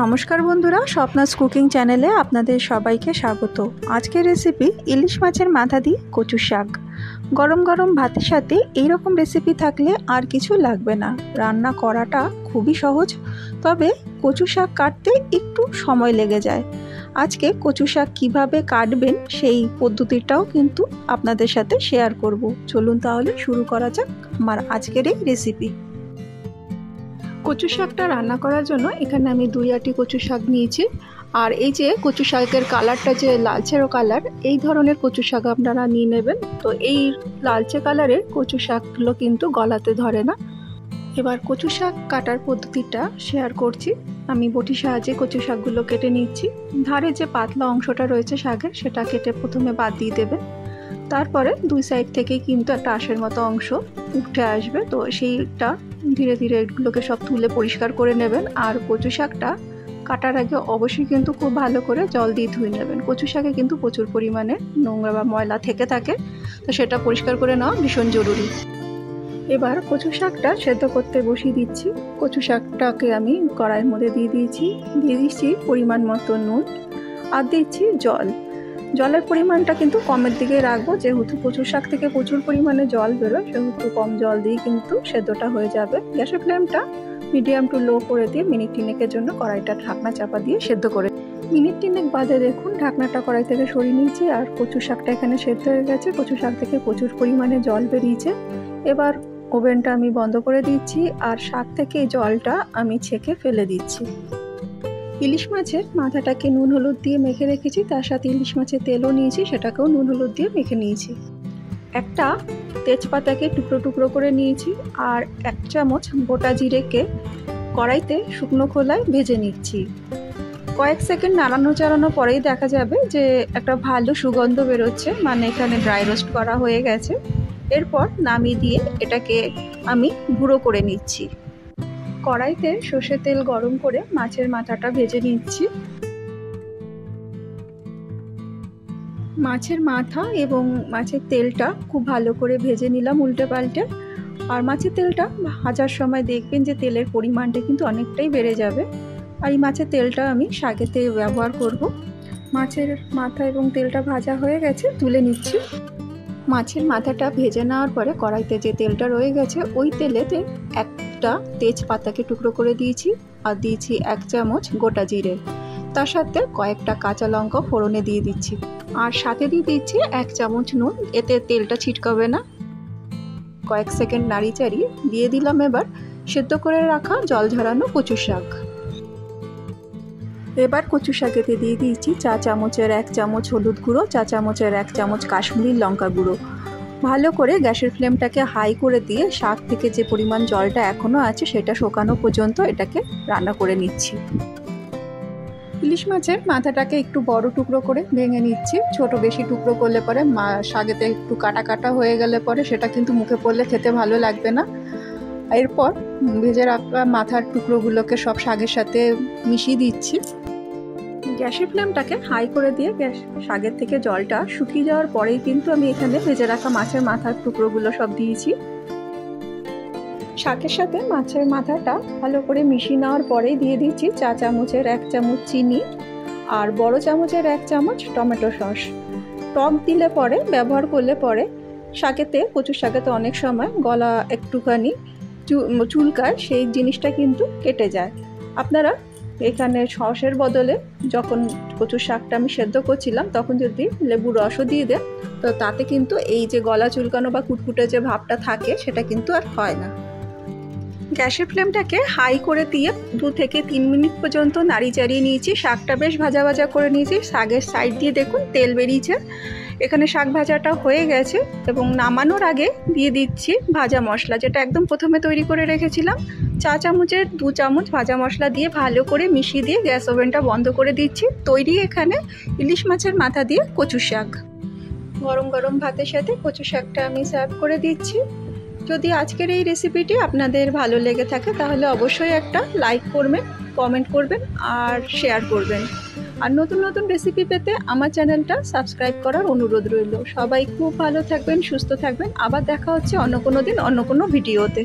নমস্কার বন্ধুরা, স্বপ্নাস কুকিং চ্যানেলে আপনাদের সবাইকে স্বাগত। আজকের রেসিপি ইলিশ মাছের মাথা দিয়ে কচু শাক। গরম গরম ভাতের সাথে এইরকম রেসিপি থাকলে আর কিছু লাগবে না। রান্না করাটা খুবই সহজ, তবে কচু শাক কাটতে একটু সময় লেগে যায়। আজকে কচু শাক কীভাবে কাটবেন সেই পদ্ধতিটাও কিন্তু আপনাদের সাথে শেয়ার করব। চলুন তাহলে শুরু করা যাক আমার আজকের এই রেসিপি। কচু শাকটা রান্না করার জন্য এখানে আমি 2 আঁটি কচু শাক নিয়েছি। আর এই যে কচু শাকের কালারটা যে লালচে কালার, এই ধরনের কচু শাক আপনারা নিয়ে নেবেন। তো এই লালচে কালারের কচু শাকগুলো কিন্তু গলাতে ধরে না। এবার কচু শাক কাটার পদ্ধতিটা শেয়ার করছি। আমি বটির সাহায্যে কচু শাকগুলো কেটে নিচ্ছি। ধারে যে পাতলা অংশটা রয়েছে শাকের, সেটা কেটে প্রথমে বাদ দিয়ে দেবেন। তারপরে 2 সাইড থেকেই কিন্তু একটা আঁশের মতো অংশ উঠে আসবে, তো সেইটা ধীরে ধীরে এগুলোকে সব তুলে পরিষ্কার করে নেবেন। আর কচু শাকটা কাটার আগে অবশ্যই কিন্তু খুব ভালো করে জল দিয়ে ধুয়ে নেবেন। কচু শাকে কিন্তু প্রচুর পরিমাণে নোংরা বা ময়লা থেকে থাকে, তো সেটা পরিষ্কার করে নেওয়া ভীষণ জরুরি। এবার কচু শাকটা সেদ্ধ করতে বসিয়ে দিচ্ছি। কচু শাকটাকে আমি কড়াইয়ের মধ্যে দিয়ে দিচ্ছি পরিমাণ মতো নুন, আর দিচ্ছি জল। জলের পরিমাণটা কিন্তু কমের দিকে রাখবো, যেহেতু কচু শাক থেকে প্রচুর পরিমাণে জল বেরোয়, সেহেতু কম জল দিয়ে কিন্তু সেদ্ধটা হয়ে যাবে। গ্যাসের ফ্লেমটা মিডিয়াম টু লো করে দিয়ে মিনিট 3 জন্য কড়াইটা ঢাকনা চাপা দিয়ে সেদ্ধ করে মিনিট 3 বাদে দেখুন ঢাকনাটা কড়াই থেকে সরিয়ে নিয়েছি, আর কচু শাকটা এখানে সেদ্ধ হয়ে গেছে। কচু শাক থেকে প্রচুর পরিমাণে জল বেরিয়েছে। এবার ওভেনটা আমি বন্ধ করে দিচ্ছি, আর শাক থেকে এই জলটা আমি ছেঁকে ফেলে দিচ্ছি। ইলিশ মাছের মাথাটাকে নুন হলুদ দিয়ে মেখে রেখেছি, তার সাথে ইলিশ মাছের তেলও নিয়েছি, সেটাকেও নুন হলুদ দিয়ে মেখে নিয়েছি। একটা তেজপাতাকে টুকরো টুকরো করে নিয়েছি, আর 1 চামচ গোটা জিরেকে কড়াইতে শুকনো খোলায় ভেজে নিচ্ছি। কয়েক সেকেন্ড নাড়ানো চাড়ানো পরেই দেখা যাবে যে একটা ভালো সুগন্ধ বেরোচ্ছে, মানে এখানে ড্রাই রোস্ট করা হয়ে গেছে। এরপর নামিয়ে দিয়ে এটাকে আমি গুঁড়ো করে নিচ্ছি। কড়াইতে সর্ষের তেল গরম করে মাছের মাথাটা ভেজে নিচ্ছি। মাছের মাথা এবং মাছের তেলটা খুব ভালো করে ভেজে নিলাম উল্টে পাল্টে। আর মাছের তেলটা ভাজার সময় দেখবেন যে তেলের পরিমাণটা কিন্তু অনেকটাই বেড়ে যাবে। আর এই মাছের তেলটা আমি শাকেতে ব্যবহার করব। মাছের মাথা এবং তেলটা ভাজা হয়ে গেছে, তুলে নিচ্ছি। মাছের মাথাটা ভেজে নেওয়ার পরে কড়াইতে যে তেলটা রয়ে গেছে, ওই তেলেতে একটা তেজপাতাকে টুকরো করে দিয়েছি, আর দিয়েছি 1 চামচ গোটা জিরে। তার সাথে কয়েকটা কাঁচা লঙ্কা ফোড়নে দিয়ে দিচ্ছি, আর সাথে দিয়ে দিচ্ছি 1 চামচ নুন। এতে তেলটা ছিটকাবে না। কয়েক সেকেন্ড নাড়ি চাড়িয়ে দিয়ে দিলাম এবার সেদ্ধ করে রাখা জল ঝরানো কচু শাক। এবার কচু শাকেতে দিয়ে দিয়েছি 4 চামচের 1 চামচ হলুদ গুঁড়ো, 4 চামচের 1 চামচ কাশ্মীরি লঙ্কা গুঁড়ো। ভালো করে গ্যাসের ফ্লেমটাকে হাই করে দিয়ে শাক থেকে যে পরিমাণ জলটা এখনও আছে সেটা শুকানো পর্যন্ত এটাকে রান্না করে নিচ্ছি। ইলিশ মাছের মাথাটাকে একটু বড় টুকরো করে ভেঙে নিচ্ছি। ছোট বেশি টুকরো করলে পরে শাকেতে একটু কাটা কাটা হয়ে গেলে পরে সেটা কিন্তু মুখে পড়লে খেতে ভালো লাগবে না। এরপর ভেজে রাখা মাথার টুকরোগুলোকে সব শাকের সাথে মিশিয়ে দিচ্ছি। গ্যাসের ফ্লেমটাকে হাই করে দিয়ে শাকের থেকে জলটা শুকিয়ে যাওয়ার পরেই কিন্তু আমি এখানে ভেজে রাখা মাছের মাথার টুকরোগুলো সব দিয়েছি। শাকের সাথে মাছের মাথাটা ভালো করে মিশিয়ে নেওয়ার পরেই দিয়ে দিচ্ছি 4 চামচের 1 চামচ চিনি, আর বড় চামচের 1 চামচ টমেটো সস। টক দিলে পরে ব্যবহার করলে পরে শাকেতে, কচু শাকেতে অনেক সময় গলা একটুখানি চুলকায়, সেই জিনিসটা কিন্তু কেটে যায়। আপনারা এখানে সসের বদলে যখন কচু শাকটা আমি সেদ্ধ করছিলাম তখন যদি লেবুর রসও দিয়ে দেন, তো তাতে কিন্তু এই যে গলা চুলকানো বা কুটকুটে যে ভাবটা থাকে সেটা কিন্তু আর হয় না। গ্যাসের ফ্লেমটাকে হাই করে দিয়ে 2 থেকে 3 মিনিট পর্যন্ত নাড়ি চাড়িয়ে নিয়েছি। শাকটা বেশ ভাজা ভাজা করে নিয়েছি। শাকের সাইড দিয়ে দেখুন তেল বেরিয়েছে। এখানে শাক ভাজাটা হয়ে গেছে, এবং নামানোর আগে দিয়ে দিচ্ছি ভাজা মশলা, যেটা একদম প্রথমে তৈরি করে রেখেছিলাম। 4 চামচের 2 চামচ ভাজা মশলা দিয়ে ভালো করে মিশিয়ে দিয়ে গ্যাস ওভেনটা বন্ধ করে দিচ্ছি। তৈরি এখানে ইলিশ মাছের মাথা দিয়ে কচু শাক। গরম গরম ভাতের সাথে কচু শাকটা আমি সার্ভ করে দিচ্ছি। যদি আজকের এই রেসিপিটি আপনাদের ভালো লেগে থাকে তাহলে অবশ্যই একটা লাইক করবেন, কমেন্ট করবেন, আর শেয়ার করবেন। আর নতুন নতুন রেসিপি পেতে আমার চ্যানেলটা সাবস্ক্রাইব করার অনুরোধ রইল। সবাই খুব ভালো থাকবেন, সুস্থ থাকবেন। আবার দেখা হচ্ছে অন্য কোনো দিন অন্য কোনো ভিডিওতে।